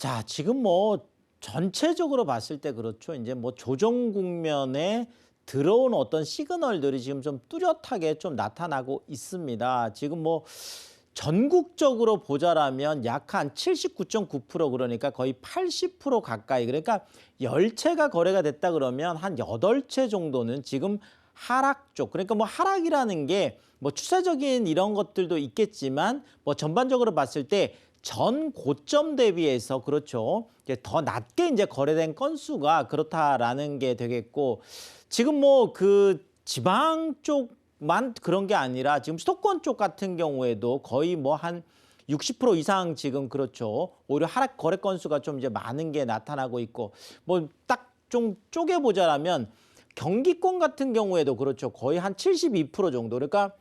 자, 지금 뭐 전체적으로 봤을 때 그렇죠. 이제 뭐 조정 국면에 들어온 어떤 시그널들이 지금 좀 뚜렷하게 좀 나타나고 있습니다. 지금 뭐 전국적으로 보자라면 약 한 79.9% 그러니까 거의 80% 가까이 그러니까 10채가 거래가 됐다 그러면 한 8채 정도는 지금 하락 쪽 그러니까 뭐 하락이라는 게 뭐 추세적인 이런 것들도 있겠지만 뭐 전반적으로 봤을 때 전 고점 대비해서 그렇죠. 이제 더 낮게 이제 거래된 건수가 그렇다라는 게 되겠고 지금 뭐 그 지방 쪽만 그런 게 아니라 지금 수도권 쪽 같은 경우에도 거의 뭐 한 60% 이상 지금 그렇죠. 오히려 하락 거래 건수가 좀 이제 많은 게 나타나고 있고 뭐 딱 좀 쪼개보자라면 경기권 같은 경우에도 그렇죠. 거의 한 72% 정도. 그러니까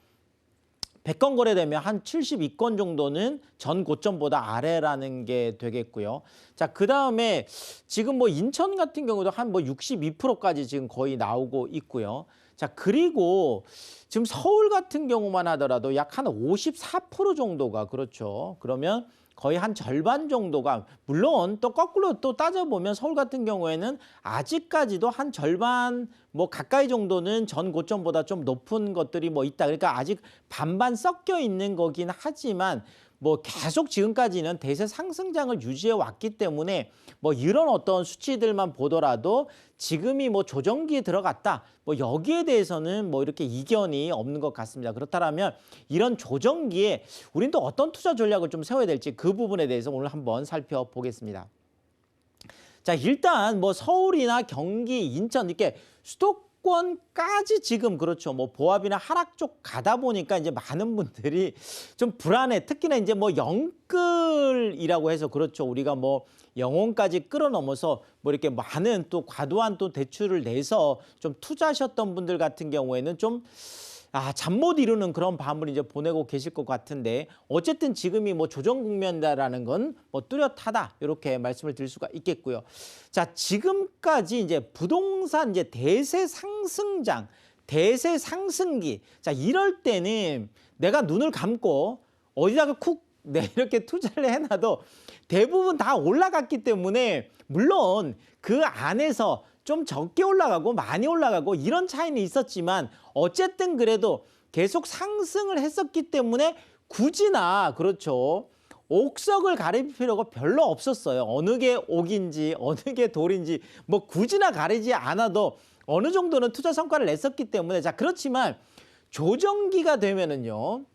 100건 거래되면 한 72건 정도는 전 고점보다 아래라는 게 되겠고요. 자, 그다음에 지금 뭐 인천 같은 경우도 한 뭐 62%까지 지금 거의 나오고 있고요. 자, 그리고 지금 서울 같은 경우만 하더라도 약 한 54% 정도가 그렇죠. 그러면 거의 한 절반 정도가 물론 또 거꾸로 또 따져보면 서울 같은 경우에는 아직까지도 한 절반 뭐 가까이 정도는 전 고점보다 좀 높은 것들이 뭐 있다. 그러니까 아직 반반 섞여 있는 거긴 하지만 뭐 계속 지금까지는 대세 상승장을 유지해 왔기 때문에 뭐 이런 어떤 수치들만 보더라도 지금이 뭐 조정기에 들어갔다. 뭐 여기에 대해서는 뭐 이렇게 이견이 없는 것 같습니다. 그렇다면 이런 조정기에 우린 또 어떤 투자 전략을 좀 세워야 될지 그 부분에 대해서 오늘 한번 살펴보겠습니다. 자, 일단 뭐 서울이나 경기, 인천 이렇게 수도권까지 지금 그렇죠. 뭐 보합이나 하락 쪽 가다 보니까 이제 많은 분들이 좀 불안해. 특히나 이제 뭐 영끌이라고 해서 그렇죠. 우리가 뭐 영혼까지 끌어넘어서 뭐 이렇게 많은 또 과도한 또 대출을 내서 좀 투자하셨던 분들 같은 경우에는 좀 잠 못 이루는 그런 밤을 이제 보내고 계실 것 같은데 어쨌든 지금이 뭐 조정 국면이다라는 건 뭐 뚜렷하다 이렇게 말씀을 드릴 수가 있겠고요. 자, 지금까지 이제 부동산 이제 대세 상승장, 대세 상승기. 자, 이럴 때는 내가 눈을 감고 어디다가 쿡 이렇게 투자를 해놔도 대부분 다 올라갔기 때문에 물론 그 안에서 좀 적게 올라가고 많이 올라가고 이런 차이는 있었지만 어쨌든 그래도 계속 상승을 했었기 때문에 굳이나 그렇죠. 옥석을 가릴 필요가 별로 없었어요. 어느 게 옥인지 어느 게 돌인지 뭐 굳이나 가리지 않아도 어느 정도는 투자 성과를 냈었기 때문에 자 그렇지만 조정기가 되면은요.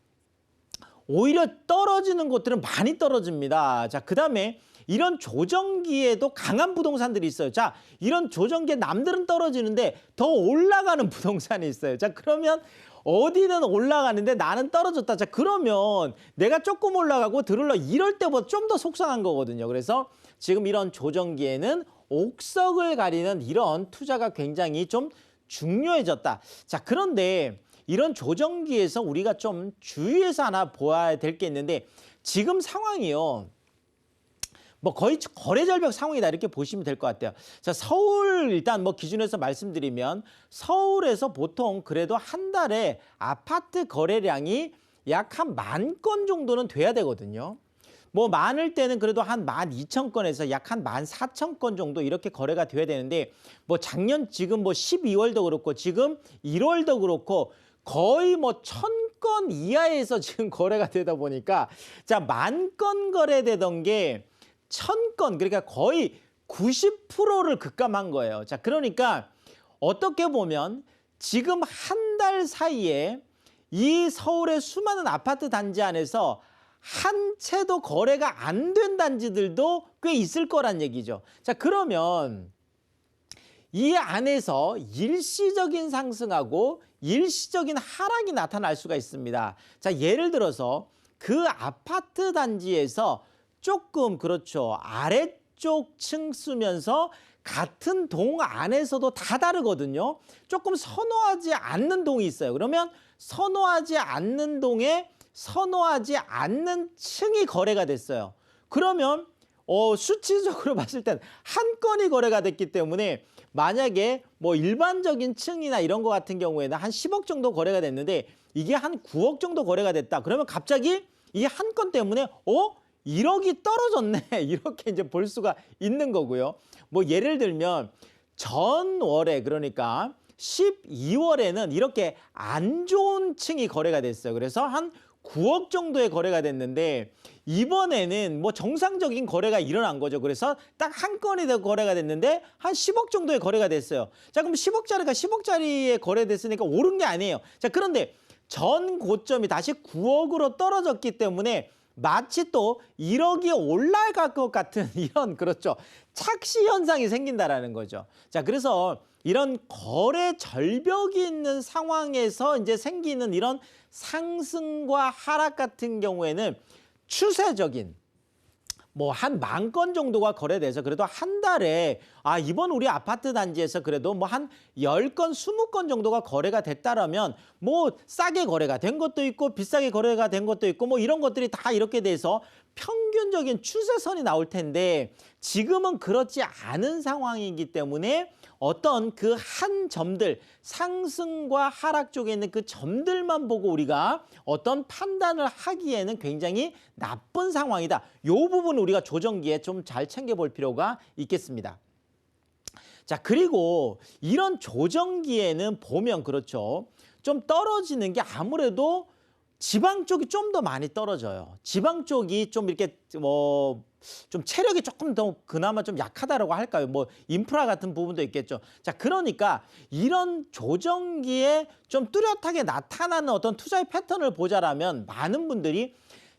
오히려 떨어지는 곳들은 많이 떨어집니다. 자, 그다음에 이런 조정기에도 강한 부동산들이 있어요. 자, 이런 조정기에 남들은 떨어지는데 더 올라가는 부동산이 있어요. 자, 그러면 어디는 올라가는데 나는 떨어졌다. 자, 그러면 내가 조금 올라가고 들을러 이럴 때보다 좀 더 속상한 거거든요. 그래서 지금 이런 조정기에는 옥석을 가리는 이런 투자가 굉장히 좀 중요해졌다. 자, 그런데 이런 조정기에서 우리가 좀 주의해서 하나 보아야 될 게 있는데 지금 상황이요. 뭐 거의 거래 절벽 상황이다 이렇게 보시면 될 것 같아요. 자, 서울 일단 뭐 기준에서 말씀드리면 서울에서 보통 그래도 한 달에 아파트 거래량이 약 한 10,000건 정도는 돼야 되거든요. 뭐 많을 때는 그래도 한 12,000건에서 약 한 14,000건 정도 이렇게 거래가 돼야 되는데 뭐 작년 지금 뭐 12월도 그렇고 지금 1월도 그렇고 거의 뭐 1,000건 이하에서 지금 거래가 되다 보니까 자, 10,000건 거래되던 게 1,000건 그러니까 거의 90%를 급감한 거예요. 자, 그러니까 어떻게 보면 지금 한 달 사이에 이 서울의 수많은 아파트 단지 안에서 한 채도 거래가 안 된 단지들도 꽤 있을 거란 얘기죠. 자, 그러면 이 안에서 일시적인 상승하고 일시적인 하락이 나타날 수가 있습니다. 자, 예를 들어서 그 아파트 단지에서 조금 그렇죠. 아래쪽 층 쓰면서 같은 동 안에서도 다 다르거든요. 조금 선호하지 않는 동이 있어요. 그러면 선호하지 않는 동에 선호하지 않는 층이 거래가 됐어요. 그러면 수치적으로 봤을 땐 한 건이 거래가 됐기 때문에 만약에 뭐 일반적인 층이나 이런 거 같은 경우에는 한 10억 정도 거래가 됐는데 이게 한 9억 정도 거래가 됐다. 그러면 갑자기 이 한 건 때문에 1억이 떨어졌네. 이렇게 이제 볼 수가 있는 거고요. 뭐 예를 들면 전월에 그러니까 12월에는 이렇게 안 좋은 층이 거래가 됐어요. 그래서 한 9억 정도의 거래가 됐는데 이번에는 뭐 정상적인 거래가 일어난 거죠. 그래서 딱 한 건이 더 거래가 됐는데 한 10억 정도의 거래가 됐어요. 자, 그럼 10억짜리가 10억짜리에 거래됐으니까 오른 게 아니에요. 자, 그런데 전 고점이 다시 9억으로 떨어졌기 때문에 마치 또 1억이 올라갈 것 같은 이런 그렇죠. 착시 현상이 생긴다라는 거죠. 자, 그래서 이런 거래 절벽이 있는 상황에서 이제 생기는 이런 상승과 하락 같은 경우에는 추세적인 뭐 한 10,000건 정도가 거래돼서 그래도 한 달에 이번 우리 아파트 단지에서 그래도 뭐 한 10건, 20건 정도가 거래가 됐다라면 뭐 싸게 거래가 된 것도 있고 비싸게 거래가 된 것도 있고 뭐 이런 것들이 다 이렇게 돼서 평균적인 추세선이 나올 텐데 지금은 그렇지 않은 상황이기 때문에 어떤 그 한 점들 상승과 하락 쪽에 있는 그 점들만 보고 우리가 어떤 판단을 하기에는 굉장히 나쁜 상황이다. 이 부분 우리가 조정기에 좀 잘 챙겨볼 필요가 있겠습니다. 자, 그리고 이런 조정기에는 보면 그렇죠. 좀 떨어지는 게 아무래도 지방 쪽이 좀 더 많이 떨어져요. 지방 쪽이 좀 이렇게 뭐 좀 체력이 조금 더 그나마 좀 약하다라고 할까요? 뭐 인프라 같은 부분도 있겠죠. 자, 그러니까 이런 조정기에 좀 뚜렷하게 나타나는 어떤 투자의 패턴을 보자라면 많은 분들이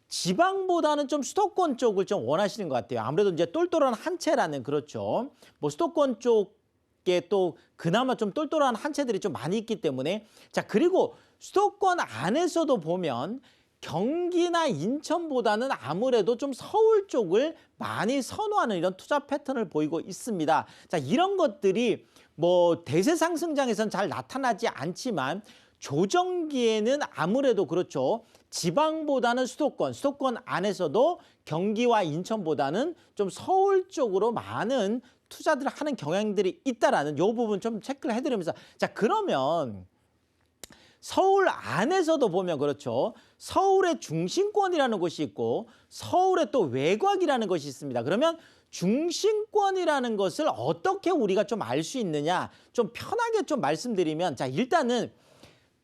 지방보다는 좀 수도권 쪽을 좀 원하시는 것 같아요. 아무래도 이제 똘똘한 한 채라는 그렇죠. 뭐 수도권 쪽에 또 그나마 좀 똘똘한 한 채들이 좀 많이 있기 때문에 자, 그리고 수도권 안에서도 보면 경기나 인천보다는 아무래도 좀 서울 쪽을 많이 선호하는 이런 투자 패턴을 보이고 있습니다. 자, 이런 것들이 뭐 대세 상승장에서는 잘 나타나지 않지만 조정기에는 아무래도 그렇죠. 지방보다는 수도권 안에서도 경기와 인천보다는 좀 서울 쪽으로 많은 투자들을 하는 경향들이 있다라는 이 부분 좀 체크를 해드리면서 자, 그러면 서울 안에서도 보면 그렇죠. 서울의 중심권이라는 곳이 있고 서울의 또 외곽이라는 것이 있습니다. 그러면 중심권이라는 것을 어떻게 우리가 좀 알 수 있느냐 좀 편하게 좀 말씀드리면 자, 일단은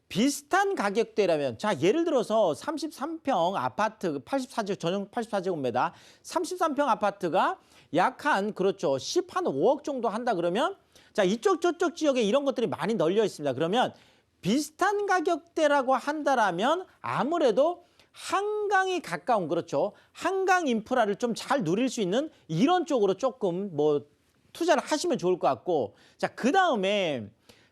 비슷한 가격대라면 자, 예를 들어서 33평 아파트 84제곱 전용 84제곱미터 33평 아파트가 약 한 그렇죠. 5억 정도 한다 그러면 자, 이쪽 저쪽 지역에 이런 것들이 많이 널려 있습니다. 그러면 비슷한 가격대라고 한다라면 아무래도 한강이 가까운 그렇죠. 한강 인프라를 좀 잘 누릴 수 있는 이런 쪽으로 조금 뭐 투자를 하시면 좋을 것 같고 자, 그다음에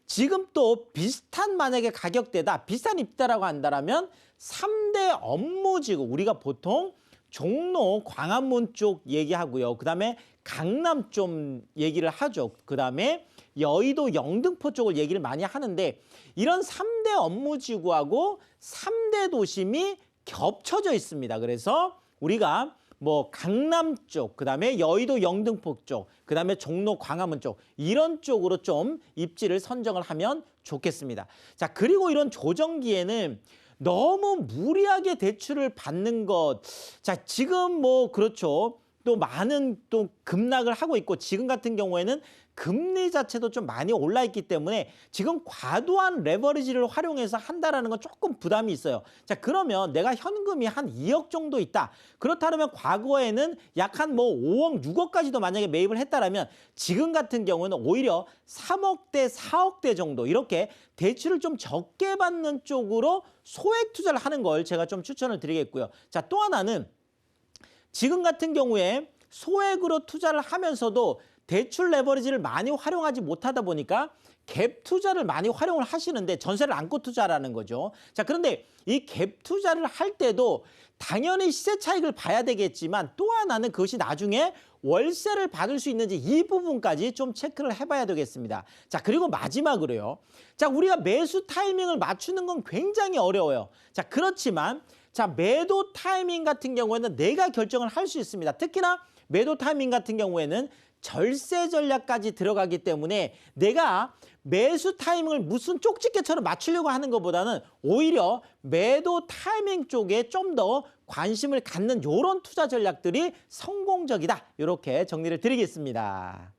지금 또 비슷한 만약에 가격대다 비슷한 입지다라고 한다라면 3대 업무지구 우리가 보통 종로 광화문 쪽 얘기하고요. 그다음에 강남 좀 얘기를 하죠. 그다음에 여의도 영등포 쪽을 얘기를 많이 하는데 이런 3대 업무지구하고 3대 도심이 겹쳐져 있습니다. 그래서 우리가 뭐 강남 쪽, 그다음에 여의도 영등포 쪽, 그다음에 종로 광화문 쪽 이런 쪽으로 좀 입지를 선정을 하면 좋겠습니다. 자, 그리고 이런 조정기에는 너무 무리하게 대출을 받는 것. 자, 지금 뭐 그렇죠. 또 많은 또 급락을 하고 있고 지금 같은 경우에는 금리 자체도 좀 많이 올라 있기 때문에 지금 과도한 레버리지를 활용해서 한다라는 건 조금 부담이 있어요. 자, 그러면 내가 현금이 한 2억 정도 있다. 그렇다면 과거에는 약 한 뭐 5억, 6억까지도 만약에 매입을 했다라면 지금 같은 경우는 오히려 3억대, 4억대 정도 이렇게 대출을 좀 적게 받는 쪽으로 소액 투자를 하는 걸 제가 좀 추천을 드리겠고요. 자, 또 하나는 지금 같은 경우에 소액으로 투자를 하면서도 대출 레버리지를 많이 활용하지 못하다 보니까 갭 투자를 많이 활용을 하시는데 전세를 안고 투자라는 거죠. 자, 그런데 이 갭 투자를 할 때도 당연히 시세 차익을 봐야 되겠지만 또 하나는 그것이 나중에 월세를 받을 수 있는지 이 부분까지 좀 체크를 해봐야 되겠습니다. 자, 그리고 마지막으로요. 자, 우리가 매수 타이밍을 맞추는 건 굉장히 어려워요. 자, 그렇지만 자, 매도 타이밍 같은 경우에는 내가 결정을 할 수 있습니다. 특히나 매도 타이밍 같은 경우에는 절세 전략까지 들어가기 때문에 내가 매수 타이밍을 무슨 쪽집게처럼 맞추려고 하는 것보다는 오히려 매도 타이밍 쪽에 좀 더 관심을 갖는 이런 투자 전략들이 성공적이다. 이렇게 정리를 드리겠습니다.